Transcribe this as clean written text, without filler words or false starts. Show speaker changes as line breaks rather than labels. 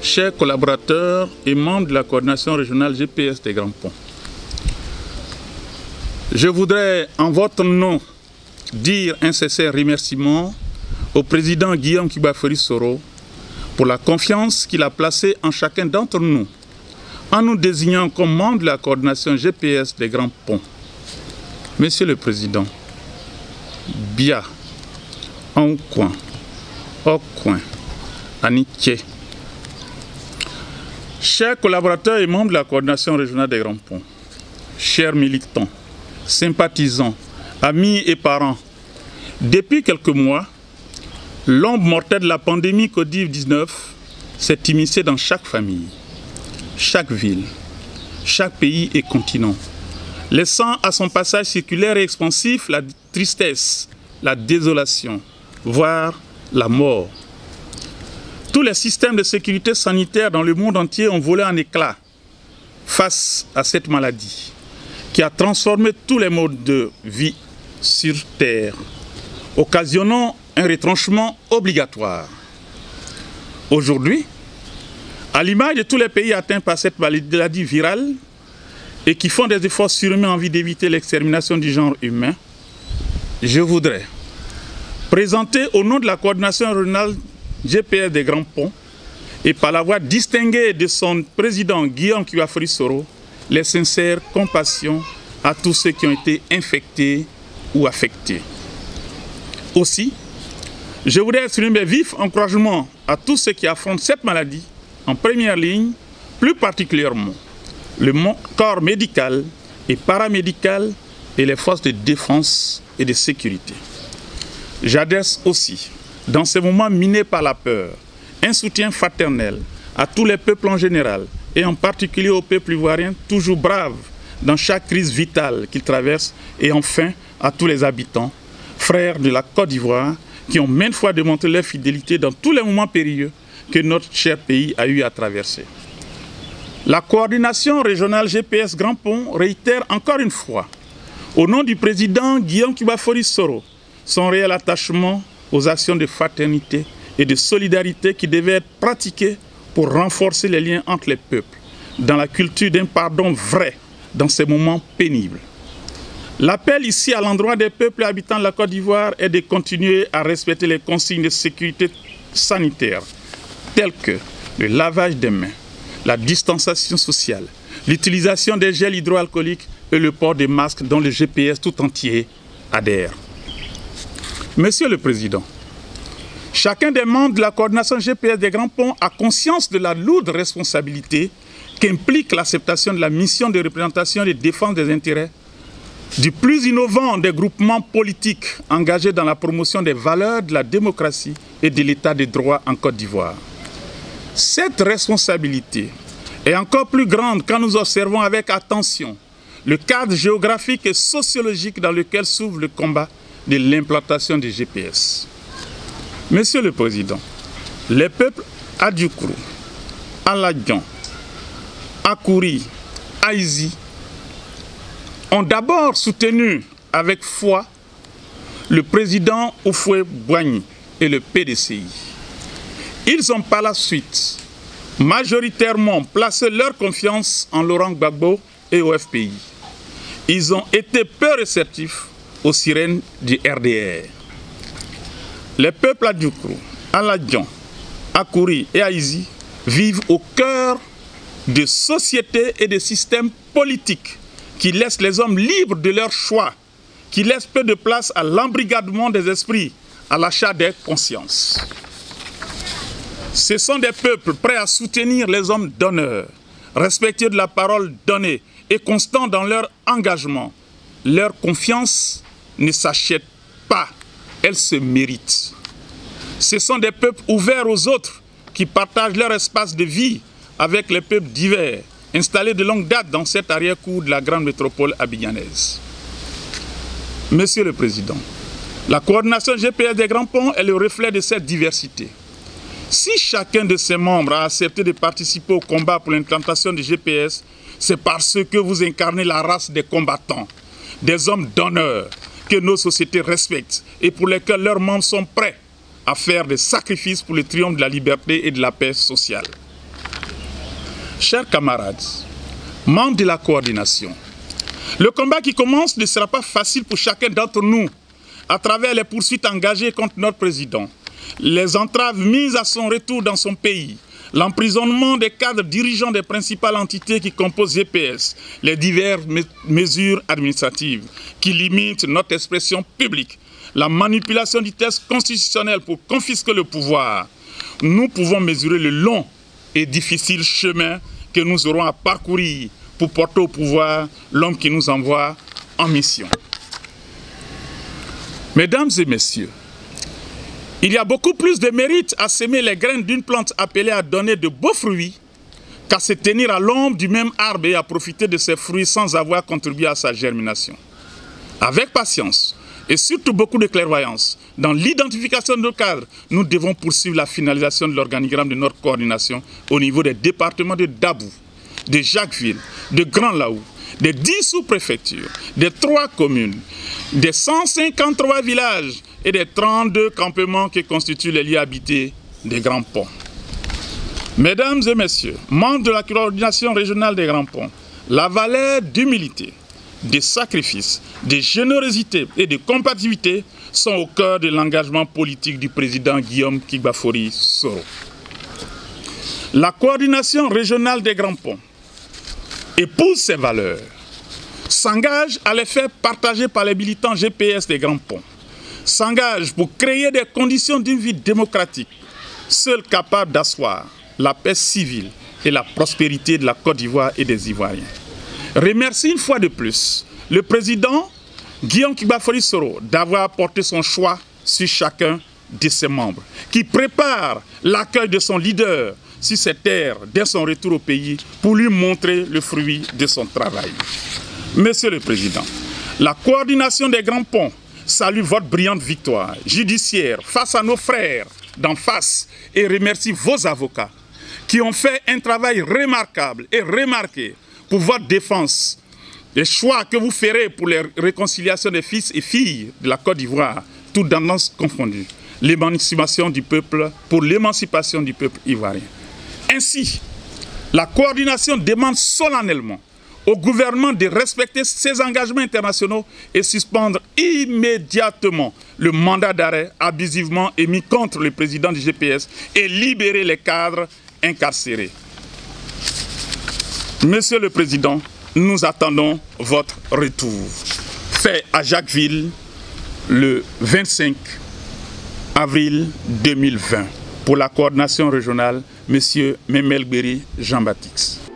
chers collaborateurs et membres de la coordination régionale GPS des Grands Ponts. Je voudrais en votre nom dire un sincère remerciement au président Guillaume Kibafori Soro pour la confiance qu'il a placée en chacun d'entre nous en nous désignant comme membre de la coordination GPS des Grands Ponts. Monsieur le Président, Bia, Oncoin, Okcoin, Aniké, chers collaborateurs et membres de la coordination régionale des Grands Ponts, chers militants, sympathisants, amis et parents, depuis quelques mois, l'ombre mortelle de la pandémie Covid-19 s'est immiscée dans chaque famille, chaque ville, chaque pays et continent, laissant à son passage circulaire et expansif la tristesse, la désolation, voire la mort. Tous les systèmes de sécurité sanitaire dans le monde entier ont volé en éclats face à cette maladie qui a transformé tous les modes de vie sur Terre, occasionnant un retranchement obligatoire. Aujourd'hui, à l'image de tous les pays atteints par cette maladie virale et qui font des efforts surhumains en vue d'éviter l'extermination du genre humain, je voudrais présenter au nom de la coordination régionale GPS des Grands Ponts et par la voix distinguée de son président Guillaume Kibafori Soro, les sincères compassions à tous ceux qui ont été infectés ou affectés. Aussi, je voudrais exprimer mes vifs encouragements à tous ceux qui affrontent cette maladie en première ligne, plus particulièrement le corps médical et paramédical et les forces de défense et de sécurité. J'adresse aussi, dans ces moments minés par la peur, un soutien fraternel à tous les peuples en général et en particulier au peuple ivoirien, toujours brave dans chaque crise vitale qu'il traverse, et enfin à tous les habitants, frères de la Côte d'Ivoire, qui ont maintes fois démontré leur fidélité dans tous les moments périlleux que notre cher pays a eu à traverser. La coordination régionale GPS Grands Ponts réitère encore une fois, au nom du président Guillaume Kibafori Soro, son réel attachement aux actions de fraternité et de solidarité qui devaient être pratiquées pour renforcer les liens entre les peuples, dans la culture d'un pardon vrai dans ces moments pénibles. L'appel ici à l'endroit des peuples habitants de la Côte d'Ivoire est de continuer à respecter les consignes de sécurité sanitaire, telles que le lavage des mains, la distanciation sociale, l'utilisation des gels hydroalcooliques et le port des masques dont le GPS tout entier adhère. Monsieur le Président, chacun des membres de la coordination GPS des Grands Ponts a conscience de la lourde responsabilité qu'implique l'acceptation de la mission de représentation et de défense des intérêts du plus innovant des groupements politiques engagés dans la promotion des valeurs de la démocratie et de l'état de droit en Côte d'Ivoire. Cette responsabilité est encore plus grande quand nous observons avec attention le cadre géographique et sociologique dans lequel s'ouvre le combat de l'implantation des GPS. Monsieur le Président, les peuples Adjoukrou, Aladjan, Akouri, Aïzi ont d'abord soutenu avec foi le président Houphouët-Boigny et le PDCI. Ils ont par la suite majoritairement placé leur confiance en Laurent Gbagbo et au FPI. Ils ont été peu réceptifs aux sirènes du RDR. Les peuples Adjoukrou, Aladjan, Akouri et Aïzi vivent au cœur de sociétés et de systèmes politiques qui laissent les hommes libres de leur choix, qui laissent peu de place à l'embrigadement des esprits, à l'achat des consciences. Ce sont des peuples prêts à soutenir les hommes d'honneur, respectueux de la parole donnée et constants dans leur engagement. Leur confiance ne s'achète pas, elle se mérite. Ce sont des peuples ouverts aux autres qui partagent leur espace de vie avec les peuples divers, installés de longue date dans cette arrière-cour de la grande métropole abidjanaise. Monsieur le Président, la coordination GPS des Grands Ponts est le reflet de cette diversité. Si chacun de ses membres a accepté de participer au combat pour l'implantation du GPS, c'est parce que vous incarnez la race des combattants, des hommes d'honneur que nos sociétés respectent et pour lesquels leurs membres sont prêts à faire des sacrifices pour le triomphe de la liberté et de la paix sociale. Chers camarades, membres de la coordination, le combat qui commence ne sera pas facile pour chacun d'entre nous à travers les poursuites engagées contre notre président, les entraves mises à son retour dans son pays, l'emprisonnement des cadres dirigeants des principales entités qui composent GPS, les diverses mesures administratives qui limitent notre expression publique, la manipulation du texte constitutionnel pour confisquer le pouvoir. Nous pouvons mesurer le long et difficile chemin que nous aurons à parcourir pour porter au pouvoir l'homme qui nous envoie en mission. Mesdames et messieurs, il y a beaucoup plus de mérite à s'aimer les graines d'une plante appelée à donner de beaux fruits qu'à se tenir à l'ombre du même arbre et à profiter de ses fruits sans avoir contribué à sa germination. Avec patience et surtout beaucoup de clairvoyance, dans l'identification de nos cadres, nous devons poursuivre la finalisation de l'organigramme de notre coordination au niveau des départements de Dabou, de Jacquesville, de Grand Laou, des 10 sous-préfectures, des 3 communes, des 153 villages et des 32 campements qui constituent les lieux habités des Grands Ponts. Mesdames et messieurs, membres de la coordination régionale des Grands Ponts, la valeur d'humilité, de sacrifice, de générosité et de compatibilité sont au cœur de l'engagement politique du président Guillaume Kigbafori Soro. La coordination régionale des Grands Ponts épouse ces valeurs, s'engage à les faire partager par les militants GPS des Grands Ponts, s'engage pour créer des conditions d'une vie démocratique, seule capable d'asseoir la paix civile et la prospérité de la Côte d'Ivoire et des Ivoiriens. Remercie une fois de plus le président Guillaume Kigbafori Soro d'avoir apporté son choix sur chacun de ses membres, qui prépare l'accueil de son leader sur ses terres dès son retour au pays pour lui montrer le fruit de son travail. Monsieur le Président, la coordination des Grands Ponts salue votre brillante victoire judiciaire face à nos frères d'en face et remercie vos avocats qui ont fait un travail remarquable et remarqué pour votre défense. Les choix que vous ferez pour les réconciliations des fils et filles de la Côte d'Ivoire, toutes tendances confondues, l'émancipation du peuple pour l'émancipation du peuple ivoirien. Ainsi, la coordination demande solennellement au gouvernement de respecter ses engagements internationaux et suspendre immédiatement le mandat d'arrêt abusivement émis contre le président du GPS et libérer les cadres incarcérés. Monsieur le Président, nous attendons votre retour. Fait à Jacquesville le 25 avril 2020 pour la coordination régionale, M. Memel Gberi Jean-Baptiste.